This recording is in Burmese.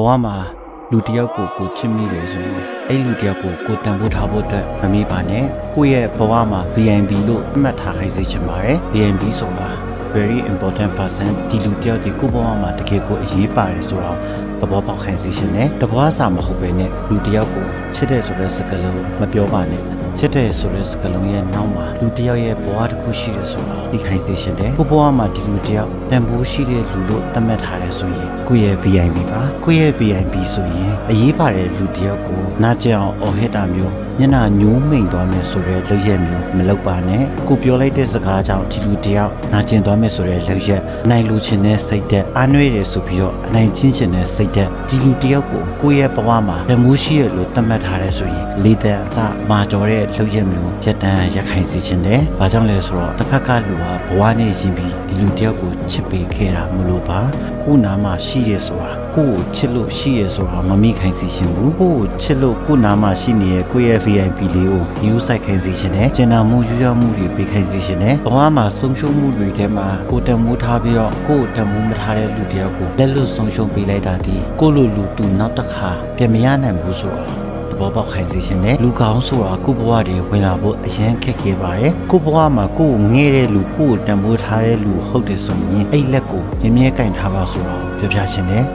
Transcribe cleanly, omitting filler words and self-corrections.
ဘဝမှာလူတစ်ယောက်ကိုချစ်မိတယ်ဆိုရင်အဲ့လူတစ်ယောက်ကိုတန်ဖိုးထားဖို့အတွက်မမေ့ပါနဲ့ကိုယ့်ရဲ့ဘဝမှာ VIP လို့အမှတ်ထားခိုင်းစေချင်ပါတယ် VIP ဆိုတာ very important person ဒီလူတစ်ယောက်ဒီကိုယ့်ဘဝမှာတကယ်ကိုအရေးပါတယ်ဆိုတော့သဘောပေါက်ခိုင်းစေချင်တယ်တဘွားစာမဟုတ်ပဲနဲ့လူတစ်ယောက်ကိုချစ်တယ်ဆိုတဲ့စကားလုံးမပြောပါနဲ့ချစ်တယ်ဆိုတဲ့စကားလုံးရဲ့နောက်မှာလူတစ်ယောက်ရဲ့ဘဝတစ်ခုရှိတယ်ဆိုတာသိခိုင်းစေချင်တယ်ကိုယ့်ဘဝမှာဒီလူတစ်ယောက်တန်ဖိုးရှိတဲ့လူလို့သတ်မှတ်ထားတယ်ဆိုရင်ကိုယ့်ရဲ့ VIP ပါကိုယ့်ရဲ့ VIP ဆိုရင်အရေးပါတဲ့လူတစ်ယောက်ကိုနားကြအောင်အော်ဟစ်တာမျိုးမျက်နှာညှိုးမိန်သွားမယ်ဆိုတဲ့လုပ်ရက်မျိုးမလုပ်ပါနဲ့ကိုပြောလိုက်တဲ့စကားကြောင့်ဒီလူတစ်ယောက်နာကျင်သွားမယ်ဆိုတဲ့လုပ်ရက်နိုင်လူချင်းတဲ့စိတ်သက်အားနွေးတယ်ဆိုပြီးတော့အနိုင်ချင်းချင်တဲ့စိတ်သက်ဒီလူတစ်ယောက်ကိုကိုယ့်ရဲ့ဘဝမှာတမိုးရှိရလို့သတ်မှတ်ထားတဲ့ဆိုရင်လေတန်အစမာကြော်တဲ့လုပ်ရက်မျိုးရက်တန်းရက်ခိုင်စေခြင်းတယ်။ဘာကြောင့်လဲဆိုတော့တစ်ဖက်ကလူကဘဝနဲ့ရင်ပြီးဒီလူတစ်ယောက်ကိုချစ်ပေးခဲ့တာမလို့ပါကိုနာမှာရှိရဆိုတာကိုကိုချစ်လို့ရှိရဆိုတာမမိခိုင်စေခြင်းဘူးကိုကိုချစ်လို့ကိုနာမှာရှိနေတဲ့ကိုရဲ့ VIP လေးကိုယူဆိုင်ခိုင်းစေခြင်းနဲ့ကျန်တာမှုယူရမှုတွေပေးခိုင်းစေခြင်းနဲ့ဘဝမှာဆုံးရှုံးမှုတွေထဲမှာကိုတံမိုးထားပြီးတော့ကိုတံမိုးမထားတဲ့လူတစ်ယောက်ကိုလက်လွတ်ဆုံးရှုံးပေးလိုက်တာဒီကိုလိုလူသူနောက်တစ်ခါပြန်မရနိုင်ဘူးဆိုတော့ဘောပေါက်ခိုင်းစေခြင်းနဲ့လူကောင်းဆိုတာကိုဘဝတွေဝင်လာဖို့အရန်ခက်ခဲပါတယ်ကိုဘဝမှာကိုငဲတဲ့လူကိုတံမိုးထားတဲ့လူဟုတ်တယ်ဆိုရင်အဲ့လက်ကိုမြဲမြဲကင်ထားပါဆိုတော့ပြောပြခြင်းနဲ့